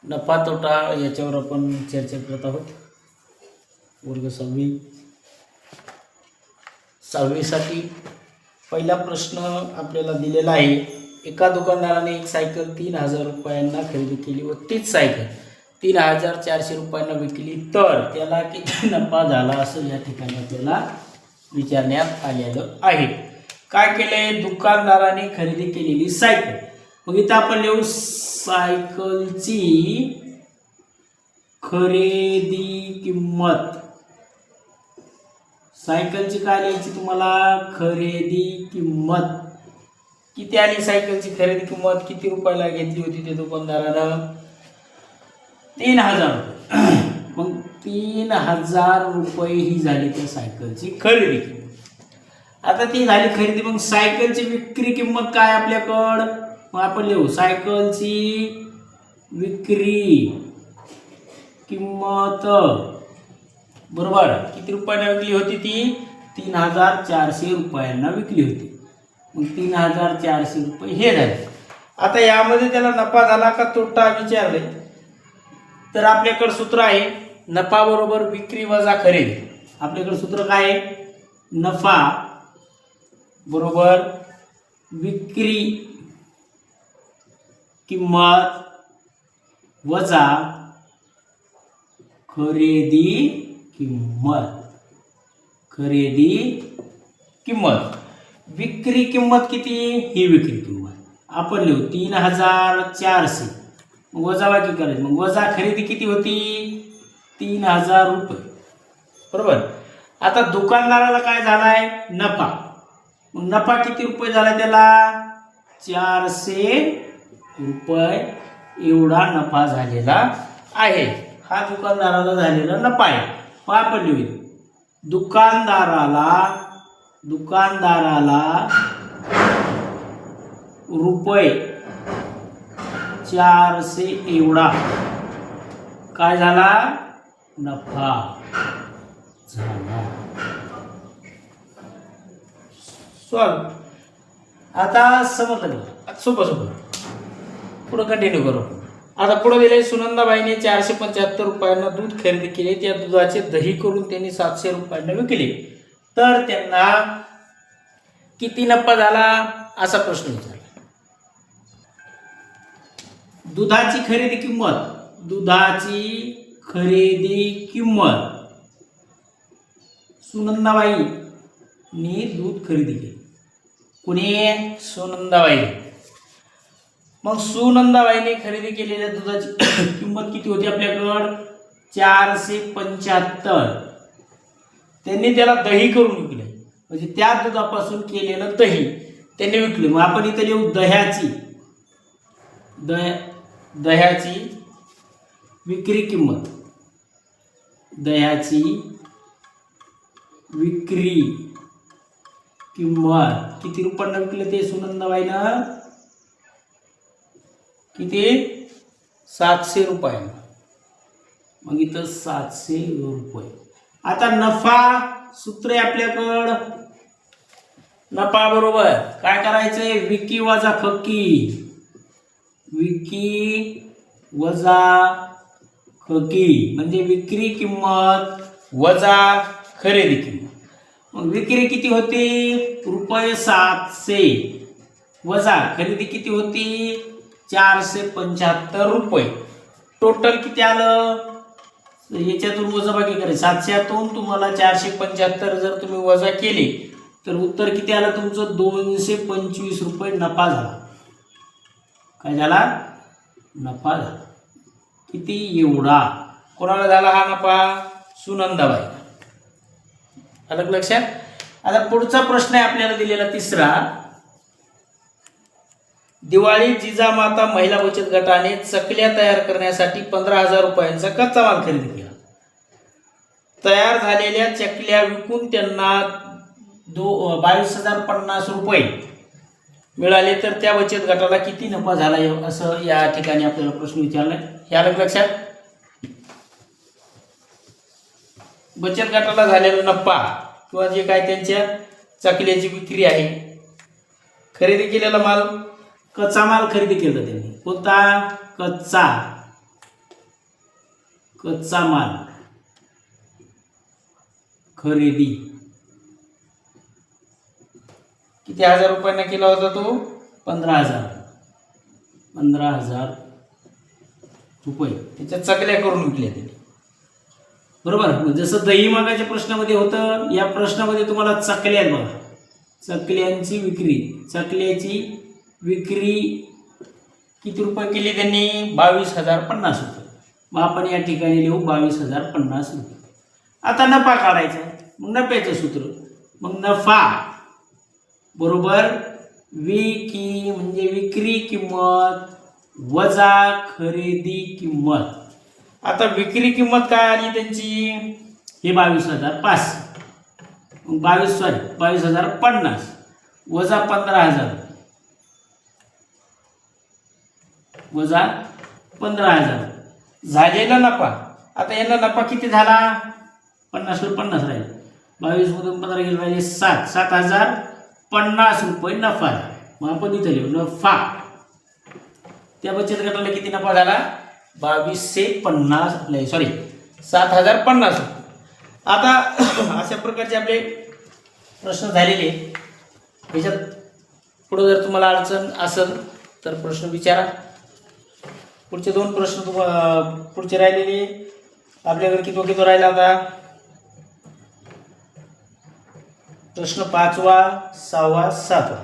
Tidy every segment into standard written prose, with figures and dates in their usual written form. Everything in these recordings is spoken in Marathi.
नफा तोटा याच्यावर आपण चर्चा करत आहोत. वर्ग 6वी पहिला प्रश्न आपल्याला दिलेला आहे. एका दुकानदाराने एक सायकल 3000 रुपयांना खरेदी केली व तीच सायकल 3400 रुपयांना विकली तर त्याला किती नफा झाला असं या ठिकाणी आपल्याला विचारण्यात आलेलं आहे. काय केलंय, दुकानदाराने खरेदी केलेली सायकल. मग इथं आपण लिहू सायकलची खरेदी किंमत. सायकलची काय लिहायची तुम्हाला, खरेदी किंमत. किती आली सायकलची खरेदी किंमत, किती रुपयाला घेतली होती त्या दुकानदारानं, 3000 रुपये. मग 3000 रुपये ही झाली त्या सायकलची खरेदी किंमत. आता ती झाली खरेदी. मग सायकलची विक्री किंमत काय आपल्याकडं, मग आपण लिहू सायकलची विक्री किंमत बरोबर किती रुपयांना विकली होती, ती 3400 रुपयांना विकली होती. मग 3400 रुपये हे झाले. आता यामध्ये त्याला नफा झाला का तोटा विचारले तर आपल्याकडे सूत्र आहे नफा बरोबर विक्री वजा खरेदी. आपल्याकडे सूत्र काय आहे, नफा बरोबर विक्री किंमत वजा खरेदी किंमत. खरेदी किंमत. विक्री किंमत किती, ही विक्री किंमत आपण लिहू 3400. मग वजाबाकी करायची. मग वजा खरेदी किती होती, 3000 रुपये बरोबर. आता दुकानदाराला काय झालाय, नफा. मग नफा किती रुपये झाला त्याला, 400 रुपये एवढा नफा झालेला आहे. हा दुकानदाराला झालेला नफा आहे. मग आपण लिहू दुकानदाराला रुपये 400 एवढा काय झाला, नफा झाला. सॉल्व. आता समजलं, सोपं पुढे कंटिन्यू करू. आता पुढे दिले, सुनंदाबाईने 475 रुपयांना दूध खरेदी केले. त्या दुधाचे दही करून त्यांनी 700 रुपयांना विकले तर त्यांना किती नफा झाला असा प्रश्न विचारला. दुधाची खरेदी किंमत सुनंदाबाईंनी दूध खरेदी केले. कुणी, सुनंदाबाई. मग सुनंदाबाईने खरेदी केलेल्या दुधाची किंमत किती होती आपल्याकडं, 475. त्यांनी त्याला दही करून विकले, म्हणजे त्या दुधापासून केलेलं दही त्यांनी विकले. मग आपण इथे लिहू दह्याची विक्री किंमत. दह्याची विक्री किंमत किती रुपयांना विकले ते सुनंदाबाईनं, किती, 700 रुपयांना. मग इथं 700 रुपये. आता नफा सूत्र आहे आपल्याकडं, नफा बरोबर काय करायचंय, विकी वजा खकी. विकी वजा खकी म्हणजे विक्री किंमत वजा खरेदी किंमत. मग विक्री किती होती, रुपये 700 वजा खरेदी किती होती, 475 रुपये. टोटल किती आलं, याच्यातून वजाबाकी करायची. 700तून तुम्हाला 475 जर तुम्ही वजा केले तर उत्तर किती आलं तुमचं, 225 रुपये नफा झाला. काय झाला, नफा झाला. किती, एवढा. कोणाला झाला हा नफा, सुनंदाबाई. आलं लक्षात. आता पुढचा प्रश्न आहे आपल्याला दिलेला तिसरा. दिवाळी जिजामाता महिला बचत गटाने चकल्या तयार करण्यासाठी 15,000 रुपयांचा कच्चा माल खरेदी केला. तयार झालेल्या चकल्या विकून त्यांना 22,050 रुपये मिळाले तर त्या बचत गटाला किती नफा झाला असं या ठिकाणी आपल्याला प्रश्न विचारलाय. हे आलं लक्षात. बचत गटाला झालेला नफा किंवा जे काय त्यांच्या चकल्याची विक्री आहे, खरेदी केलेला माल, कच्चा माल खरेदी केला त्यांनी. कोणता, कच्चा कच्चा माल खरेदी किती हजार रुपयांना केला होता तो? 15,000 रुपये त्याच्या चकल्या करून विकल्या त्याने. बरोबर. जसं दही मागाच्या प्रश्नामध्ये होतं, या प्रश्नामध्ये तुम्हाला चकल्या आहेत बघा. चकल्याची विक्री किती रुपये केली त्यांनी? 22,050 रुपये. मग आपण या ठिकाणी लिहू 22,050 रुपये. आता नफा काढायचा. मग नफ्याचं सूत्र, मग नफा बरोबर म्हणजे विक्री किंमत वजा खरेदी किंमत. आता विक्री किंमत काय आली त्यांची? हे 22,500. मग 22,050 वजा 15,000 वजा 15,000 झालेला नफा. आता यांना नफा किती झाला? 50 50 राहील. 22 मधून 15 गेले राहिले 7,050 रुपये नफा. मग आपण इथे लिहू नफा. त्या बचत गटाला किती नफा झाला? 7,050 रुपये. आता अशा प्रकारचे आपले प्रश्न झालेले. याच्यात पुढे जर तुम्हाला अडचण असेल तर प्रश्न विचारा. पुढचे 2 प्रश्न पुढचे राहिलेले आपल्याकडे किती राहिला आता? प्रश्न 5वा, 6वा, 7वा.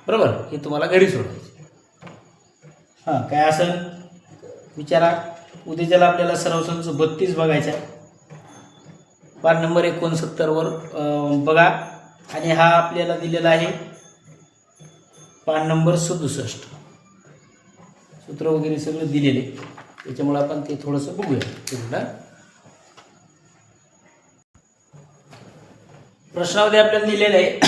बरोबर. हे तुम्हाला घरी सोडायचे. हां, काय असेल विचारा. उद्याच्याला आपल्याला सराव संच 32 बघायचा. पान नंबर 69 वर बघा. आणि हा आपल्याला दिलेला आहे पान नंबर 67. सूत्र वगैरे सगळं दिलेले, त्याच्यामुळे आपण ते थोडंसं बघूया. प्रश्नामध्ये आपल्याला दिलेलं आहे